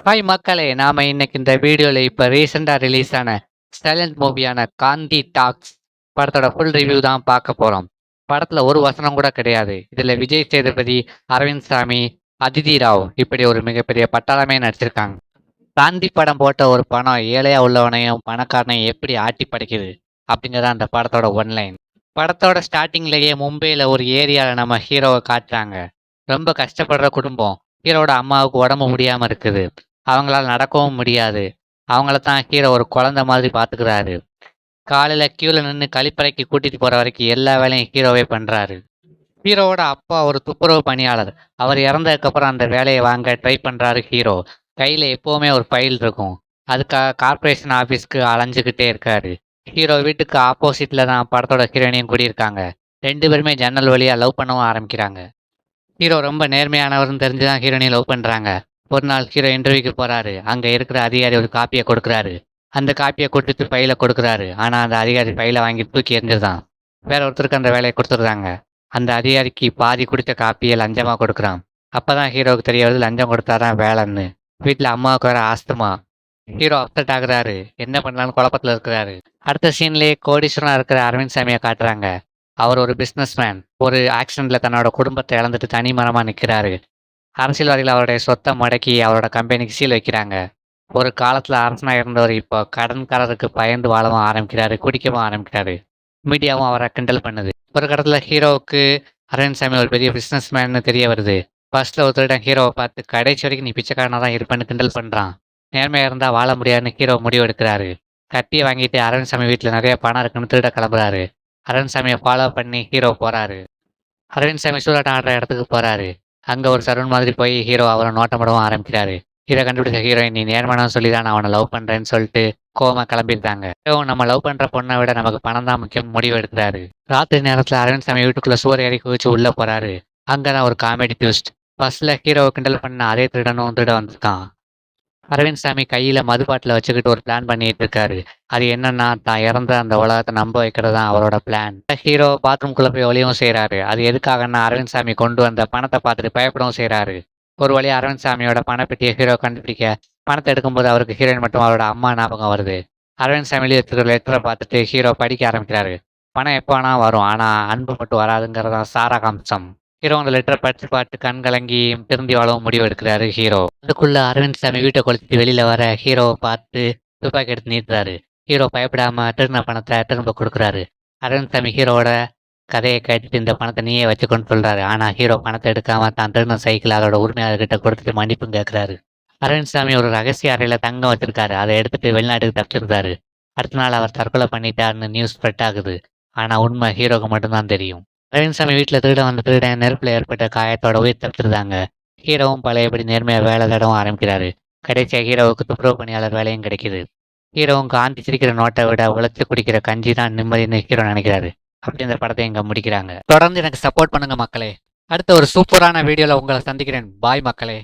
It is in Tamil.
ஹாய் மக்களே! நாம இன்னைக்கு இந்த வீடியோல இப்ப ரீசென்ட்டா ரிலீஸ் ஆன சைலண்ட் மூவியான காந்தி டாக்ஸ் படத்தோட ஃபுல் ரிவ்யூ தான் பார்க்க போறோம். படத்துல ஒரு வசனம் கூட கிடையாது. இதுல விஜய் சேதுபதி, அரவிந்த் சாமி, அதிதி ராவ் இப்படி ஒரு மிகப்பெரிய பட்டாளமே நடிச்சிருக்காங்க. காந்தி படம் போட்ட ஒரு படம் ஏழையா உள்ளவனையும், பணக்காரனையும் எப்படி ஆட்டி படைக்குது அப்படிங்கிறது அந்த படத்தோட ஒன்லைன். படத்தோட ஸ்டார்ட்டிங்லயே மும்பைல ஒரு ஏரியால நம்ம ஹீரோவ காட்டுறாங்க. ரொம்ப கஷ்டப்படுற குடும்பம். ஹீரோவோட அம்மாவுக்கு உடம்பு முடியாம இருக்குது. அவங்களால நடக்கவும் முடியாது. அவங்கள தான் ஹீரோ ஒரு குழந்தை மாதிரி பார்த்துக்கிறாரு. காலையில கியூல நின்னு கழிப்பறைக்கு கூட்டிட்டு போற வரைக்கும் எல்லா வேலையும் ஹீரோவே பண்றாரு. ஹீரோவோட அப்பா ஒரு துப்புரவு பணியாளர். அவர் இறந்ததுக்கப்புறம் அந்த வேலைய வாங்க ட்ரை பண்றாரு ஹீரோ. கையில எப்பவுமே ஒரு ஃபைல் இருக்கும். அதுக்காக கார்ப்பரேஷன் ஆஃபீஸ்க்கு அலைஞ்சுகிட்டே இருக்காரு. ஹீரோ வீட்டுக்கு ஆப்போசிட்ல தான் படத்தோட ஹீரோயினியும் குடியிருக்காங்க. 2 பேருமே ஜன்னல் வழியா லவ் பண்ணவும் ஆரம்பிக்கிறாங்க. ஹீரோ ரொம்ப நேர்மையானவர்ன்னு தெரிஞ்சு தான் ஹீரோயினிய லவ் பண்றாங்க. ஒரு நாள் ஹீரோ இன்டர்வியூக்கு போறாரு. அங்க இருக்கிற அதிகாரி ஒரு காப்பிய கொடுக்குறாரு. அந்த காப்பிய குடுத்துட்டு ஃபைல கொடுக்குறாரு. ஆனா அந்த அதிகாரி ஃபைல வாங்கி தூக்கி எறிஞ்சிருதான். வேற ஒருத்தருக்கு அந்த வேலைய குடுத்துடுறாங்க. அந்த அதிகாரிக்கு பாதி குடிச்ச காப்பிய லஞ்சமா கொடுக்குறான். அப்பதான் ஹீரோவுக்கு தெரிய வருது லஞ்சம் கொடுத்தா தான் வேலைன்னு. வீட்ல அம்மாவுக்கு வேற ஆஸ்துமா. ஹீரோ அப்செட் ஆகுறாரு. என்ன பண்ணலாம்னு குழப்பத்துல இருக்கிறாரு. அடுத்த சீன்லயே கோடீஸ்வரனா இருக்கிற அரவிந்த் சாமிய காட்டுறாங்க. அவர் ஒரு பிசினஸ் மேன். ஒரு ஆக்சிடென்ட்ல தன்னோட குடும்பத்தை இழந்துட்டு தனி மரமா நிக்கிறாரு. அரசியல்வாதிகள் அவருடைய சொத்தை முடக்கி அவரோட கம்பெனிக்கு சீல் வைக்கிறாங்க. ஒரு காலத்துல அரசனா இருந்தவர் இப்போ கடன்காரருக்கு பயந்து வாழவும் ஆரம்பிக்கிறாரு, குடிக்கவும் ஆரம்பிக்கிறாரு. மீடியாவும் அவரை கிண்டல் பண்ணுது. ஒரு கட்டத்துல ஹீரோவுக்கு அரவிந்த் சாமி ஒரு பெரிய பிசினஸ் மேன்னு தெரிய வருது. ஃபர்ஸ்ட்ல ஒரு திருடன் ஹீரோவை பார்த்து கடைசி வரைக்கும் நீ பிச்சைக்காரனா தான் இருப்பேன்னு கிண்டல் பண்றான். நேர்மையா இருந்தா வாழ முடியாதுன்னு ஹீரோ முடிவு எடுக்கிறாரு. கத்தியை வாங்கிட்டு அரவிந்த் சாமி வீட்டுல நிறைய பணம் இருக்குன்னு திருட கிளம்புறாரு. அரவிந்த் சாமியை ஃபாலோ பண்ணி ஹீரோ போறாரு. அரவிந்த் சாமி சூதாட்டம் ஆடுற இடத்துக்கு போறாரு. அங்க ஒரு சலூன் மாதிரி போய் ஹீரோ அவரை நோட்டமிடவும் ஆரம்பிக்கிறாரு. இதை கண்டுபிடிச்ச ஹீரோயின் நீ நேர்மனு சொல்லி தான் நான் அவனை லவ் பண்றேன்னு சொல்லிட்டு கோவமா கிளம்பியிருந்தாங்க. நம்ம லவ் பண்ற பொண்ணை விட நமக்கு பணம் தான் முக்கியம் முடிவு எடுக்கிறாரு. ராத்திரி நேரத்துல அரவிந்த் சாமி வீட்டுக்குள்ள சுவர் ஏறி குதிச்சு உள்ள போறாரு. அங்கதான் ஒரு காமெடி ட்விஸ்ட். ஃபர்ஸ்ட்ல ஹீரோவை கிண்டல் பண்ண அதே திருடனும் திருட வந்திருக்கான். அரவிந்த் சாமி கையில மது பாட்டில வச்சுக்கிட்டு ஒரு பிளான் பண்ணிட்டு இருக்காரு. அது என்னன்னா தான் இறந்த அந்த உலகத்தை நம்ப வைக்கிறது தான் அவரோட பிளான். ஹீரோ பாத்ரூம்குள்ள போய் ஒளியவும் செய்றாரு. அது எதுக்காகன்னா அரவிந்த் சாமி கொண்டு வந்த பணத்தை பார்த்துட்டு பயப்படவும் செய்றாரு. ஒரு வழியா அரவிந்த் சாமியோட பணப்பெட்டியை ஹீரோ கண்டுபிடிக்க பணத்தை எடுக்கும்போது அவருக்கு ஹீரோயின் மட்டும் அவரோட அம்மா ஞாபகம் வருது. அரவிந்த் சாமி எழுதியிருக்கிற லெட்டரை பார்த்துட்டு ஹீரோ படிக்க ஆரம்பிக்கிறாரு. பணம் எப்போ வேணா வரும். ஆனா அன்பு மட்டும் வராதுங்கிறதா சாராம்சம். ஹீரோ அந்த லெட்டரை படிச்சு பார்த்து கண் கலங்கி திரும்பி வாழவும் முடிவு எடுக்கிறாரு ஹீரோ. அதுக்குள்ள அரவிந்த் சாமி வீட்டை கொளுத்திட்டு வெளியில வர ஹீரோவை பார்த்து துப்பாக்கி எடுத்து நீட்டுறாரு. ஹீரோ பயப்படாம திருடின பணத்தை திரும்ப கொடுக்குறாரு. அரவிந்த் சாமி ஹீரோவோட கதையை கேட்டுட்டு இந்த பணத்தை நீயே வச்சுக்கொண்டு சொல்றாரு. ஆனா ஹீரோ பணத்தை எடுக்காம தான் திருடின சைக்கிள் அதோட உரிமையாளர்கிட்ட கொடுத்துட்டு மன்னிப்பும் கேட்கிறாரு. அரவிந்த் சாமி ஒரு ரகசிய அறையில தங்கம் வச்சிருக்காரு. அதை எடுத்துட்டு வெளிநாட்டுக்கு தப்பிச்சிருக்காரு. அடுத்த நாள் அவர் தற்கொலை பண்ணிட்டாருன்னு நியூஸ் ஸ்ப்ரெட் ஆகுது. ஆனா உண்மை ஹீரோக்கு மட்டும்தான் தெரியும். அரவிந்த் சாமி வீட்டுல திருட வந்த திருடன் நெருப்புல ஏற்பட்ட காயத்தோட உயிர் தப்பிச்சிருந்தாங்க. ஹீரோவும் பழையபடி நேர்மையா வேலை தேடவும் ஆரம்பிக்கிறாரு. கடைசியா ஹீரோவுக்கு துப்புரவு பணியாளர் வேலையும் கிடைக்குது. ஹீரோவும் காந்தி சிரிக்கிற நோட்டை விட உழைச்சு குடிக்கிற கஞ்சி தான் நிம்மதினு ஹீரோ நினைக்கிறாரு. அப்படி இந்த படத்தை இங்க முடிக்கிறாங்க. தொடர்ந்து எனக்கு சப்போர்ட் பண்ணுங்க மக்களே. அடுத்த ஒரு சூப்பரான வீடியோல உங்களை சந்திக்கிறேன். பாய் மக்களே.